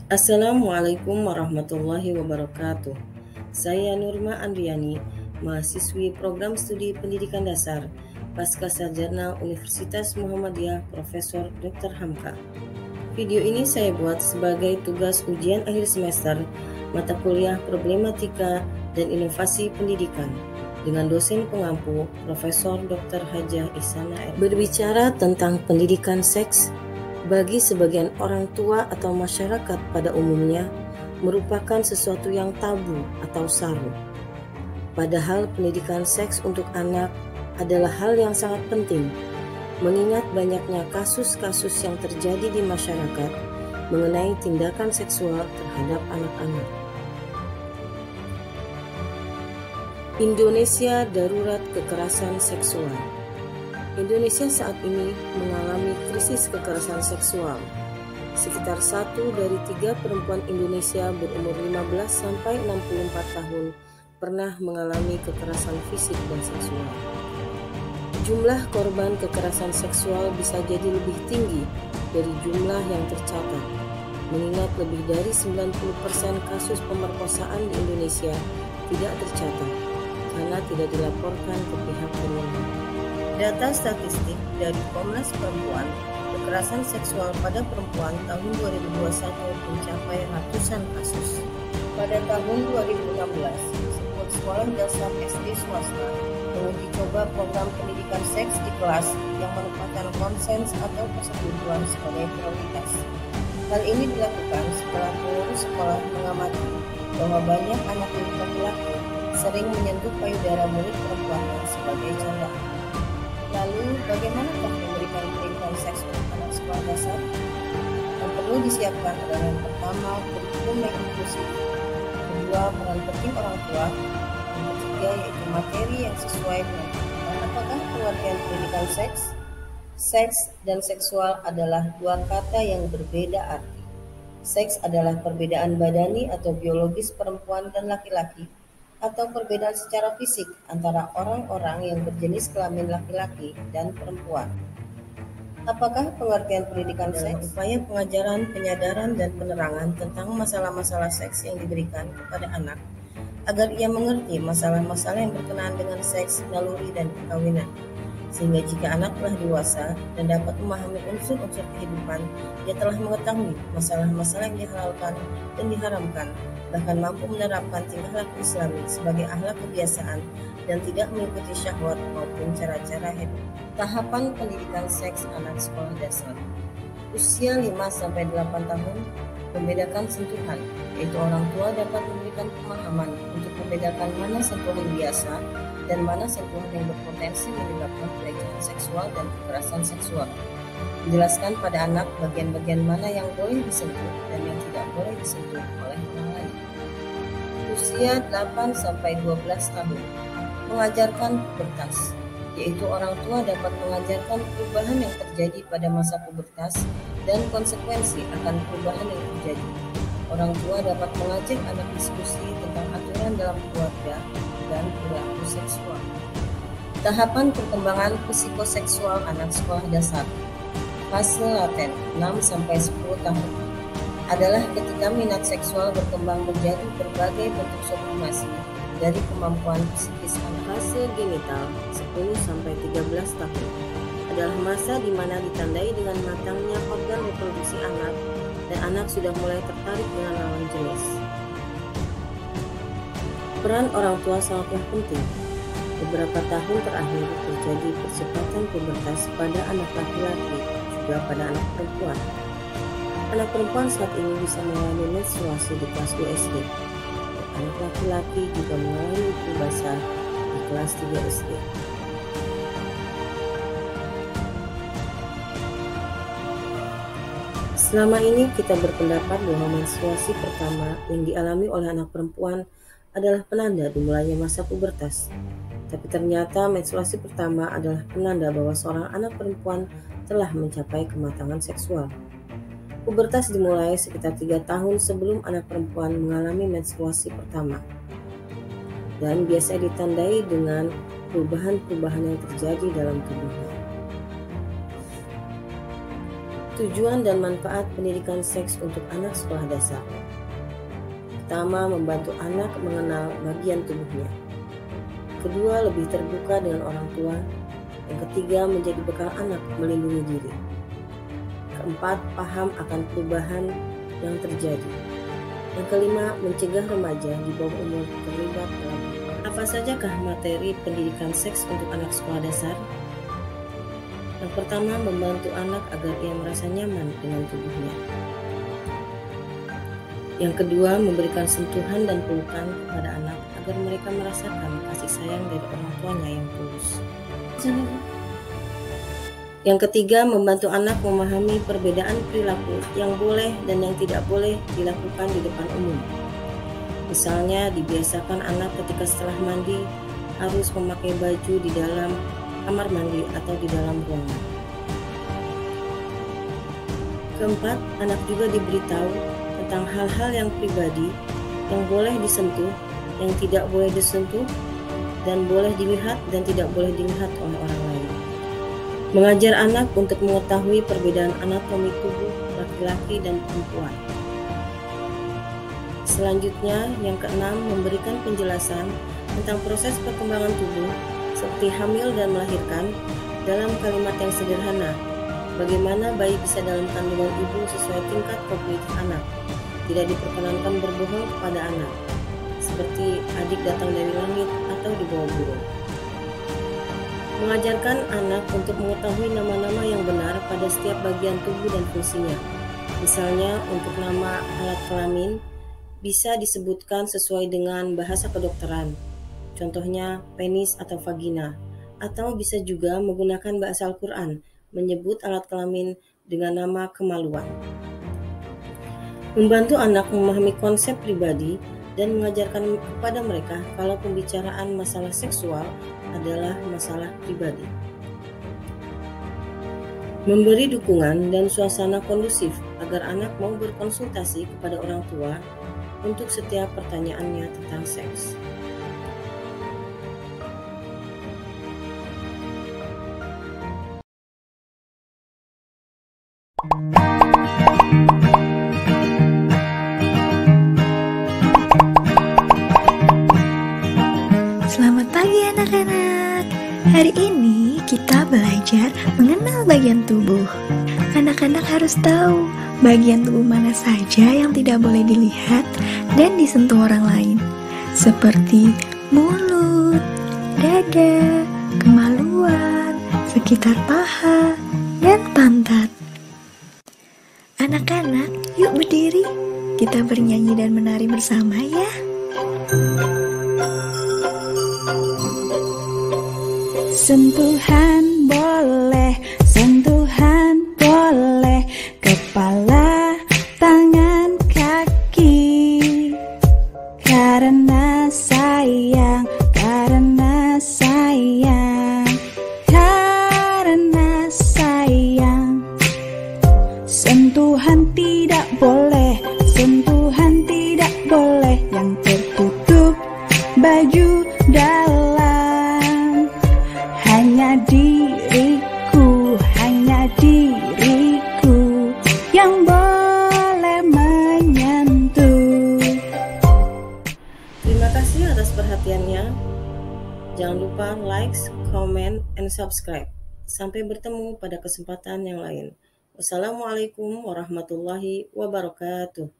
Assalamualaikum warahmatullahi wabarakatuh. Saya Nurma Andriani, mahasiswi Program Studi Pendidikan Dasar Pascasarjana Universitas Muhammadiyah Profesor Dr. Hamka. Video ini saya buat sebagai tugas ujian akhir semester mata kuliah Problematika dan Inovasi Pendidikan dengan dosen pengampu Profesor Dr. Hajah Ihsanah R. Berbicara tentang pendidikan seks, bagi sebagian orang tua atau masyarakat pada umumnya merupakan sesuatu yang tabu atau saru. Padahal pendidikan seks untuk anak adalah hal yang sangat penting, mengingat banyaknya kasus-kasus yang terjadi di masyarakat mengenai tindakan seksual terhadap anak-anak. Indonesia darurat kekerasan seksual. Indonesia saat ini mengalami krisis kekerasan seksual. Sekitar 1 dari 3 perempuan Indonesia berumur 15 sampai 64 tahun pernah mengalami kekerasan fisik dan seksual. Jumlah korban kekerasan seksual bisa jadi lebih tinggi dari jumlah yang tercatat, mengingat lebih dari 90% kasus pemerkosaan di Indonesia tidak tercatat karena tidak dilaporkan ke pihak berwenang. Data statistik dari Komnas Perempuan, kekerasan seksual pada perempuan tahun 2021 mencapai ratusan kasus. Pada tahun 2016, sebuah sekolah dasar SD swasta menguji coba program pendidikan seks di kelas yang merupakan konsens atau persetujuan sebagai prioritas. Hal ini dilakukan setelah pengurus sekolah mengamati bahwa banyak anak laki-laki sering menyentuh payudara murid perempuannya sebagai candaan. Lalu, bagaimanakah memberikan pendidikan seks untuk anak sekolah dasar? Yang perlu disiapkan adalah yang pertama, kurikulum yang inklusif. Kedua, peran penting orang tua. Yang ketiga, yaitu materi yang sesuai dengan kebutuhan. Apakah pengertian pendidikan seks? Seks dan seksual adalah dua kata yang berbeda arti. Seks adalah perbedaan badani atau biologis perempuan dan laki-laki, atau perbedaan secara fisik antara orang-orang yang berjenis kelamin laki-laki dan perempuan. Apakah pengertian pendidikan seks? Upaya pengajaran, penyadaran, dan penerangan tentang masalah-masalah seks yang diberikan kepada anak agar ia mengerti masalah-masalah yang berkenaan dengan seks, naluri, dan perkawinan. Sehingga jika anak telah dewasa dan dapat memahami unsur-unsur kehidupan, ia telah mengetahui masalah-masalah yang dihalalkan dan diharamkan, bahkan mampu menerapkan tingkah laku Islami sebagai akhlak kebiasaan dan tidak mengikuti syahwat maupun cara-cara hedon. Tahapan pendidikan seks anak sekolah dasar. Usia 5-8 tahun, membedakan sentuhan, yaitu orang tua dapat memberikan pemahaman untuk membedakan mana sentuhan biasa dan mana sentuhan yang berpotensi menyebabkan pelecehan seksual dan kekerasan seksual. Menjelaskan pada anak bagian-bagian mana yang boleh disentuh dan yang tidak boleh disentuh oleh orang lain. Usia 8-12 tahun, mengajarkan pubertas, yaitu orang tua dapat mengajarkan perubahan yang terjadi pada masa pubertas dan konsekuensi akan perubahan yang terjadi. Orang tua dapat mengajak anak diskusi tentang aturan dalam keluarga dan perilaku seksual. Tahapan perkembangan psikoseksual anak sekolah dasar. Fase laten 6-10 tahun adalah ketika minat seksual berkembang menjadi berbagai bentuk sublimasi dari kemampuan psikis anak. Fase genital 10-13 tahun adalah masa di mana ditandai dengan matangnya organ reproduksi anak dan anak sudah mulai tertarik dengan lawan jenis. Peran orang tua sangatlah penting. Beberapa tahun terakhir terjadi percepatan pubertas pada anak laki-laki, juga pada anak perempuan. Anak perempuan saat ini bisa mengalami menstruasi di kelas 2 SD. Anak laki-laki juga mengalami pubertas di kelas 3 SD. Selama ini kita berpendapat bahwa menstruasi pertama yang dialami oleh anak perempuan adalah penanda dimulainya masa pubertas. Tapi ternyata menstruasi pertama adalah penanda bahwa seorang anak perempuan telah mencapai kematangan seksual. Pubertas dimulai sekitar 3 tahun sebelum anak perempuan mengalami menstruasi pertama dan biasa ditandai dengan perubahan-perubahan yang terjadi dalam tubuhnya. Tujuan dan manfaat pendidikan seks untuk anak sekolah dasar. Pertama, membantu anak mengenal bagian tubuhnya. Kedua, lebih terbuka dengan orang tua. Yang ketiga, menjadi bekal anak melindungi diri. Keempat, paham akan perubahan yang terjadi. Yang kelima, mencegah remaja di bawah umur terlibat dalam. Apa sajakah materi pendidikan seks untuk anak sekolah dasar? Yang pertama, membantu anak agar ia merasa nyaman dengan tubuhnya. Yang kedua, memberikan sentuhan dan pelukan kepada anak agar mereka merasakan kasih sayang dari orang tuanya yang tulus. Yang ketiga, membantu anak memahami perbedaan perilaku yang boleh dan yang tidak boleh dilakukan di depan umum. Misalnya, dibiasakan anak ketika setelah mandi harus memakai baju di dalam kamar mandi atau di dalam ruangan. Keempat, anak juga diberitahu tentang hal-hal yang pribadi yang boleh disentuh, yang tidak boleh disentuh, dan boleh dilihat dan tidak boleh dilihat oleh orang lain. Mengajar anak untuk mengetahui perbedaan anatomi tubuh laki-laki dan perempuan. Selanjutnya, yang keenam, memberikan penjelasan tentang proses perkembangan tubuh seperti hamil dan melahirkan dalam kalimat yang sederhana. Bagaimana bayi bisa dalam kandungan ibu sesuai tingkat kognitif anak. Tidak diperkenankan berbohong kepada anak, seperti adik datang dari langit atau di bawah burung. Mengajarkan anak untuk mengetahui nama-nama yang benar pada setiap bagian tubuh dan fungsinya. Misalnya, untuk nama alat kelamin bisa disebutkan sesuai dengan bahasa kedokteran. Contohnya penis atau vagina, atau bisa juga menggunakan bahasa Al-Quran, menyebut alat kelamin dengan nama kemaluan. Membantu anak memahami konsep pribadi dan mengajarkan kepada mereka kalau pembicaraan masalah seksual adalah masalah pribadi. Memberi dukungan dan suasana kondusif agar anak mau berkonsultasi kepada orang tua untuk setiap pertanyaannya tentang seks. Selamat pagi anak-anak. Hari ini kita belajar mengenal bagian tubuh. Anak-anak harus tahu bagian tubuh mana saja yang tidak boleh dilihat dan disentuh orang lain, seperti mulut, dada, kemaluan, sekitar paha, dan pantat. Anak-anak, yuk berdiri. Kita bernyanyi dan menari bersama ya. Sentuhan boleh, sentuhan boleh, kepala, tangan, kaki. Karena sayang, karena sayang, karena sayang. Sentuhan tidak boleh, sentuhan tidak boleh, yang tertutup baju dalam. Hanya diriku yang boleh menyentuh. Terima kasih atas perhatiannya. Jangan lupa like, comment, and subscribe. Sampai bertemu pada kesempatan yang lain. Wassalamualaikum warahmatullahi wabarakatuh.